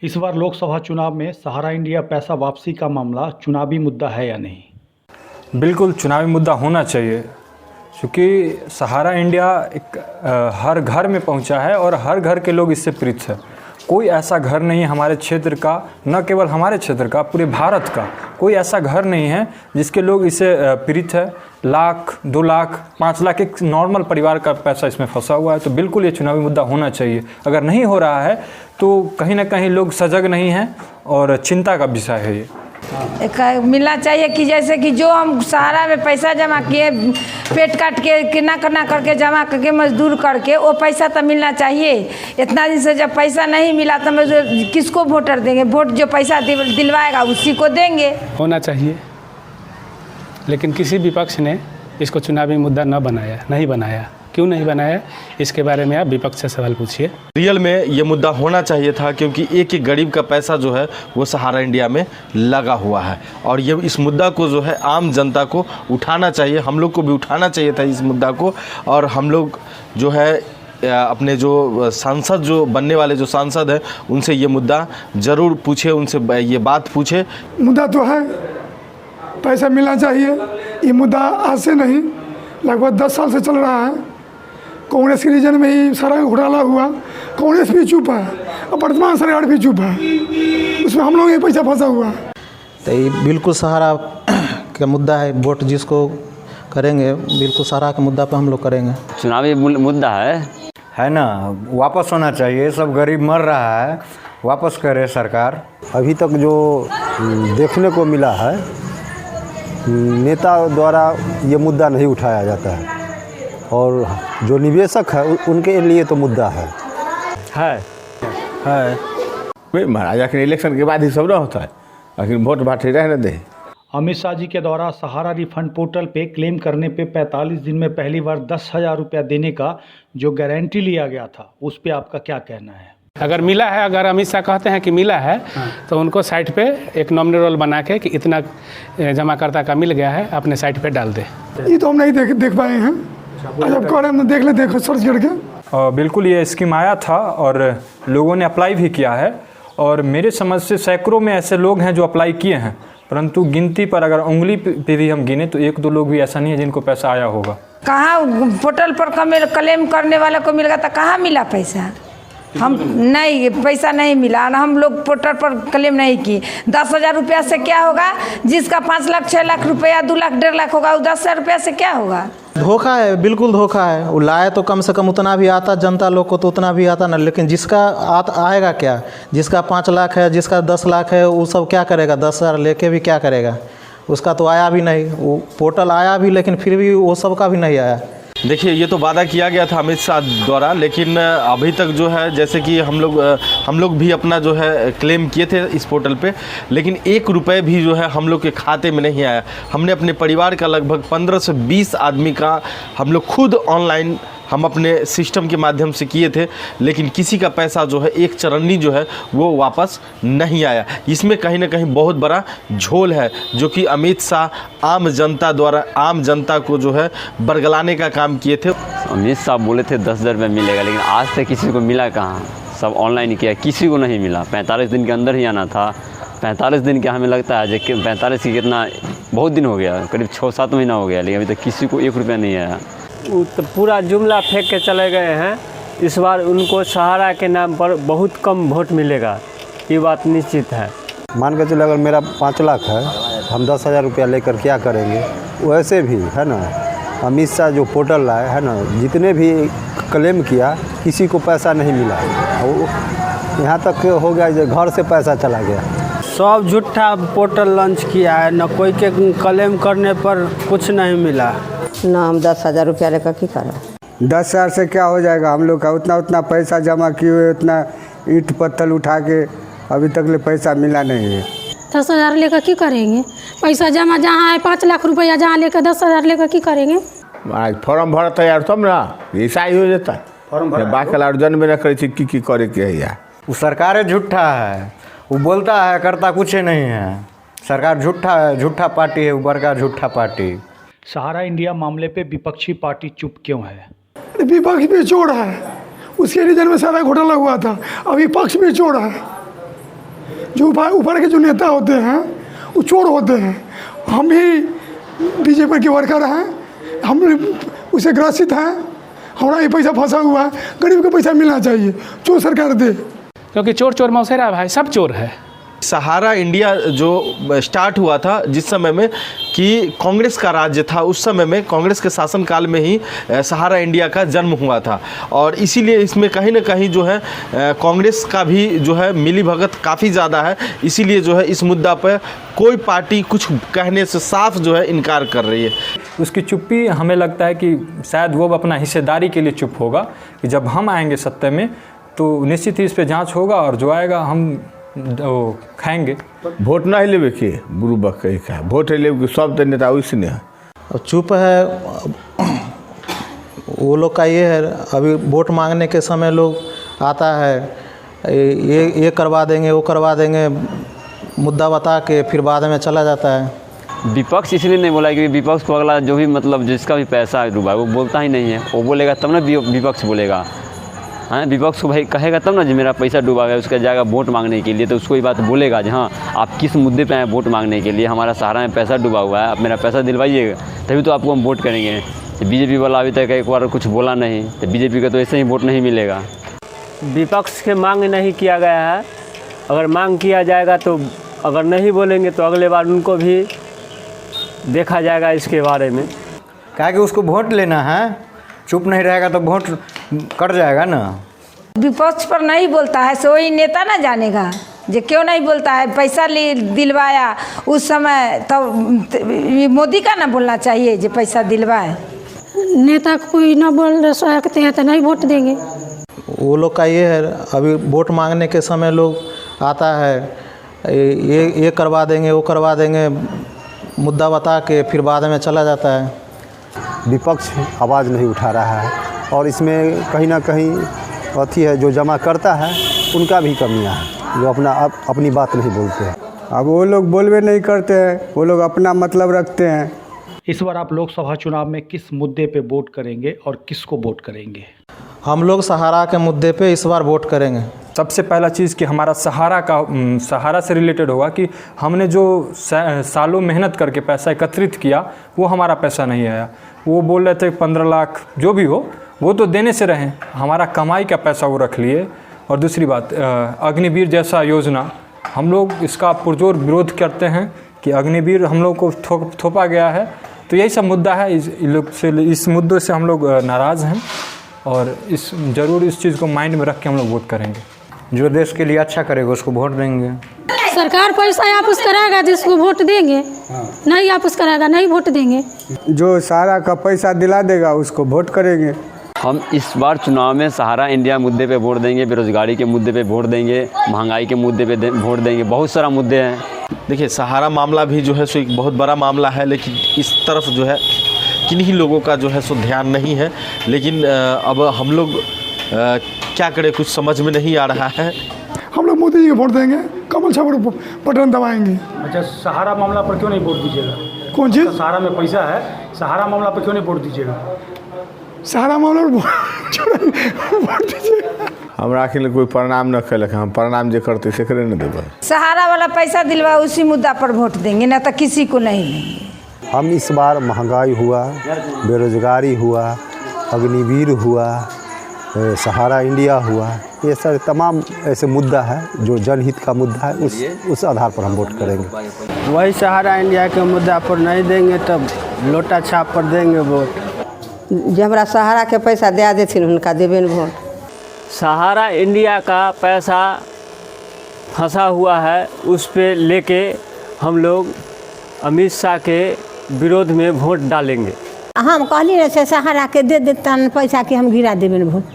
इस बार लोकसभा चुनाव में सहारा इंडिया पैसा वापसी का मामला चुनावी मुद्दा है या नहीं? बिल्कुल चुनावी मुद्दा होना चाहिए, क्योंकि सहारा इंडिया एक हर घर में पहुंचा है और हर घर के लोग इससे प्रेरित हैं। कोई ऐसा घर नहीं है हमारे क्षेत्र का, न केवल हमारे क्षेत्र का, पूरे भारत का कोई ऐसा घर नहीं है जिसके लोग इससे प्रेरित है। लाख, 2 लाख, 5 लाख एक नॉर्मल परिवार का पैसा इसमें फंसा हुआ है। तो बिल्कुल ये चुनावी मुद्दा होना चाहिए। अगर नहीं हो रहा है तो कहीं ना कहीं लोग सजग नहीं हैं और चिंता का विषय है ये। मिलना चाहिए कि जैसे कि जो हम सहारा में पैसा जमा किए, पेट काट के कितना करना करके जमा करके मजदूर करके, वो पैसा तो मिलना चाहिए। इतना दिन से जब पैसा नहीं मिला तो किसको वोटर देंगे? वोट जो पैसा दिलवाएगा उसी को देंगे। होना चाहिए, लेकिन किसी विपक्ष ने इसको चुनावी मुद्दा नहीं बनाया। क्यों नहीं बनाया, इसके बारे में आप विपक्ष से सवाल पूछिए। रियल में ये मुद्दा होना चाहिए था, क्योंकि एक एक गरीब का पैसा जो है वो सहारा इंडिया में लगा हुआ है और ये इस मुद्दा को जो है आम जनता को उठाना चाहिए। हम लोग को भी उठाना चाहिए था इस मुद्दा को, और हम लोग जो है अपने जो सांसद जो बनने वाले जो सांसद हैं उनसे ये मुद्दा ज़रूर पूछे, उनसे ये बात पूछे। मुद्दा तो है, पैसा मिलना चाहिए। ये मुद्दा आज से नहीं, लगभग 10 साल से चल रहा है। कांग्रेस के रीजन में ही सारा घोटाला हुआ, कांग्रेस भी चुप है और वर्तमान सरकार भी चुप है, उसमें हम लोग ये पैसा फंसा हुआ। तो ये बिल्कुल सहारा का मुद्दा है। वोट जिसको करेंगे बिल्कुल सहारा के मुद्दा पर हम लोग करेंगे। चुनावी मुद्दा है ना, वापस होना चाहिए। सब गरीब मर रहा है, वापस करे सरकार। अभी तक जो देखने को मिला है, नेता द्वारा ये मुद्दा नहीं उठाया जाता है, और जो निवेशक है उनके लिए तो मुद्दा है। महाराजा के इलेक्शन के बाद ही सब ना होता है, आखिर वोट बांटे रहने दे। अमित शाह जी के द्वारा सहारा रिफंड पोर्टल पे क्लेम करने पे 45 दिन में पहली बार 10,000 रुपया देने का जो गारंटी लिया गया था, उस पे आपका क्या कहना है? अगर मिला है, अगर अमित शाह कहते हैं कि मिला है, तो उनको साइट पे एक नॉमिनल रोल बना के कि इतना जमाकर्ता का मिल गया है अपने साइट पे डाल दे। ये तो हम नहीं देख पाए हैं, जब करें देख ले, देखो सर्च करके। बिल्कुल ये स्कीम आया था और लोगों ने अप्लाई भी किया है, और मेरे समझ से सैकड़ों में ऐसे लोग हैं जो अप्लाई किए हैं, परंतु गिनती पर अगर उंगली पे भी हम गिने तो 1-2 लोग भी ऐसा नहीं है जिनको पैसा आया होगा। कहाँ पोर्टल पर क्लेम करने वाले को मिलेगा तो कहाँ मिला पैसा? हम नहीं, पैसा नहीं मिला, हम लोग पोर्टल पर क्लेम नहीं की। 10,000 रुपया से क्या होगा? जिसका 5 लाख 6 लाख रुपया 2 लाख 1.5 लाख होगा, 10,000 रुपया से क्या होगा? धोखा है, बिल्कुल धोखा है। वो लाए तो कम से कम उतना भी आता, जनता लोग को तो उतना भी आता ना, लेकिन जिसका आएगा क्या? जिसका 5 लाख है, जिसका 10 लाख है, वो सब क्या करेगा? 10,000 लेके भी क्या करेगा? उसका तो आया भी नहीं। वो पोर्टल आया भी, लेकिन फिर भी वो सब का भी नहीं आया। देखिए, ये तो वादा किया गया था अमित शाह द्वारा, लेकिन अभी तक जो है, जैसे कि हम लोग भी अपना जो है क्लेम किए थे इस पोर्टल पे, लेकिन 1 रुपये भी जो है हम लोग के खाते में नहीं आया। हमने अपने परिवार का लगभग 15 से 20 आदमी का हम लोग खुद ऑनलाइन हम अपने सिस्टम के माध्यम से किए थे, लेकिन किसी का पैसा जो है एक चरन्नी जो है वो वापस नहीं आया। इसमें कहीं ना कहीं बहुत बड़ा झोल है, जो कि अमित शाह आम जनता द्वारा आम जनता को जो है बरगलाने का काम किए थे। अमित शाह बोले थे 10,000 रुपये मिलेगा, लेकिन आज तक किसी को मिला कहाँ? सब ऑनलाइन किया, किसी को नहीं मिला। 45 दिन के अंदर ही आना था। 45 दिन क्या हमें लगता है कि 45 की कितना बहुत दिन हो गया, करीब 6-7 महीना हो गया, लेकिन अभी तक किसी को 1 रुपया नहीं आया। तो पूरा जुमला फेंक के चले गए हैं। इस बार उनको सहारा के नाम पर बहुत कम वोट मिलेगा, ये बात निश्चित है। मान के चलो, अगर मेरा 5 लाख है, हम 10,000 रुपया लेकर क्या करेंगे? वैसे भी है ना, अमित शाह जो पोर्टल लाए है ना, जितने भी क्लेम किया किसी को पैसा नहीं मिला। यहाँ तक हो गया जो घर से पैसा चला गया। सब झूठा पोर्टल लॉन्च किया है ना, कोई के क्लेम करने पर कुछ नहीं मिला ना। हम 10,000 रुपया लेकर की करें? 10,000 से क्या हो जाएगा? हम लोग का उतना पैसा जमा किए हुए, उतना ईंट पत्थर उठा के अभी तक ले पैसा मिला नहीं है। 10,000 लेकर की करेंगे? पैसा जमा जहाँ है 5 लाख रुपया, जहाँ लेकर 10,000 लेकर की करेंगे? फॉर्म भरत यार, तब ना ऐसा ही हो जाता है। बाकी अर्जन में न करे की करे के है यार। वो सरकार झूठा है, वो बोलता है करता कुछ नहीं है। सरकार झूठा है, झूठा पार्टी है, ऊपर का झूठा पार्टी। सहारा इंडिया मामले पे विपक्षी पार्टी चुप क्यों है? विपक्ष भी चोर है, उसके रीजन में सारा घोटाला हुआ था। अभी पक्ष भी चोर है, जो ऊपर के जो नेता होते हैं वो चोर होते हैं। हम भी बीजेपी के वर्कर हैं, हम उसे ग्रसित हैं, हमारा ये पैसा फंसा हुआ है। गरीब को पैसा मिलना चाहिए, जो सरकार दे, क्योंकि चोर चोर मौसेरा भाई, सब चोर है। सहारा इंडिया जो स्टार्ट हुआ था जिस समय में कि कांग्रेस का राज्य था, उस समय में कांग्रेस के शासनकाल में ही सहारा इंडिया का जन्म हुआ था और इसीलिए इसमें कहीं ना कहीं जो है कांग्रेस का भी जो है मिलीभगत काफ़ी ज़्यादा है। इसीलिए जो है इस मुद्दा पर कोई पार्टी कुछ कहने से साफ जो है इनकार कर रही है। उसकी चुप्पी हमें लगता है कि शायद वो अपना हिस्सेदारी के लिए चुप होगा कि जब हम आएंगे सत्ता में तो निश्चित ही इस पर जाँच होगा और जो आएगा हम खाएंगे। वोट नहीं लेवे के बुरु बक का वोट लेवे के सब तो नेता वैसे नहीं है, चुप है। वो लोग का ये है, अभी वोट मांगने के समय लोग आता है ये करवा देंगे वो करवा देंगे, मुद्दा बता के फिर बाद में चला जाता है। विपक्ष इसलिए नहीं बोला कि विपक्ष को अगला जो भी मतलब जिसका भी पैसा डूबा है वो बोलता ही नहीं है। वो बोलेगा तब ना विपक्ष बोलेगा। हाँ, विपक्ष को भाई कहेगा तब ना जो मेरा पैसा डूबा गया, उसका जाएगा वोट मांगने के लिए तो उसको ये बात बोलेगा जी हाँ आप किस मुद्दे पे आए वोट मांगने के लिए, हमारा सहारा में पैसा डूबा हुआ है, आप मेरा पैसा दिलवाइएगा तभी तो आपको हम वोट करेंगे। तो बीजेपी वाला अभी तक एक बार कुछ बोला नहीं, तो बीजेपी का तो ऐसे ही वोट नहीं मिलेगा। विपक्ष के मांग नहीं किया गया है, अगर मांग किया जाएगा तो अगर नहीं बोलेंगे तो अगले बार उनको भी देखा जाएगा इसके बारे में। क्या कि उसको वोट लेना है, चुप नहीं रहेगा तो वोट कट जाएगा ना। विपक्ष पर नहीं बोलता है सो वही नेता ना जानेगा जो क्यों नहीं बोलता है। पैसा दिलवाया उस समय तो मोदी का ना बोलना चाहिए जो पैसा दिलवाए। नेता कोई ना बोल सकते हैं तो नहीं वोट देंगे। वो लोग का ये है, अभी वोट मांगने के समय लोग आता है ये करवा देंगे वो करवा देंगे, मुद्दा बता के फिर बाद में चला जाता है। विपक्ष आवाज़ नहीं उठा रहा है और इसमें कहीं ना कहीं अथी है, जो जमा करता है उनका भी कमियां है, जो अपनी बात नहीं बोलते हैं। अब वो लोग बोलवे नहीं करते हैं, वो लोग अपना मतलब रखते हैं। इस बार आप लोकसभा चुनाव में किस मुद्दे पे वोट करेंगे और किसको वोट करेंगे? हम लोग सहारा के मुद्दे पे इस बार वोट करेंगे। सबसे पहला चीज़ कि हमारा सहारा से रिलेटेड होगा कि हमने जो सालों मेहनत करके पैसा एकत्रित किया वो हमारा पैसा नहीं आया। वो बोल रहे थे 15 लाख जो भी हो वो तो देने से रहें, हमारा कमाई का पैसा वो रख लिए। और दूसरी बात, अग्निवीर जैसा योजना हम लोग इसका पुरजोर विरोध करते हैं कि अग्निवीर हम लोग को थोपा गया है। तो यही सब मुद्दा है, इस मुद्दों से हम लोग नाराज़ हैं और ज़रूर इस चीज़ को माइंड में रख के हम लोग वोट करेंगे। जो देश के लिए अच्छा करेगा उसको वोट देंगे। सरकार पैसा वापस कराएगा जिसको वोट देंगे, नहीं वापस कराएगा नहीं वोट देंगे। जो सहारा का पैसा दिला देगा उसको वोट करेंगे। हम इस बार चुनाव में सहारा इंडिया मुद्दे पे वोट देंगे, बेरोजगारी के मुद्दे पे वोट देंगे, महंगाई के मुद्दे पे वोट देंगे, बहुत सारा मुद्दे हैं। देखिए सहारा मामला भी जो है सो एक बहुत बड़ा मामला है, लेकिन इस तरफ जो है किन्हीं लोगों का जो है सो ध्यान नहीं है। लेकिन अब हम लोग क्या करें, कुछ समझ में नहीं आ रहा है। हम लोग मोदी जी को वोट देंगे, कमल छाप बटन दबाएंगे। अच्छा, सहारा मामला पर क्यों नहीं वोट दीजिएगा? कौन चीज़? सहारा में पैसा है, सहारा मामला पर क्यों नहीं वोट दीजिएगा? सहारा मामला वोट दीजिएगा। हमरा के लिए कोई प्रणाम न कैलक, हम प्रणाम जो करते से करे न देबै। सहारा वाला पैसा दिलवा उसी मुद्दा पर वोट देंगे, ना तो किसी को नहीं देंगे। हम इस बार महंगाई हुआ, बेरोजगारी हुआ, अग्निवीर हुआ, सहारा इंडिया हुआ, ये सारे तमाम ऐसे मुद्दा है जो जनहित का मुद्दा है, उस आधार पर हम वोट करेंगे। वही सहारा इंडिया के मुद्दा पर नहीं देंगे तब लोटा छाप पर देंगे वोट। जो हमारा सहारा के पैसा दे देथिन उनका देबे न वोट। सहारा इंडिया का पैसा फंसा हुआ है, उस पे लेके हम लोग अमित शाह के विरोध में वोट डालेंगे। हम कहली न से सहारा के दे देता पैसा के हम गिरा देबे न वोट।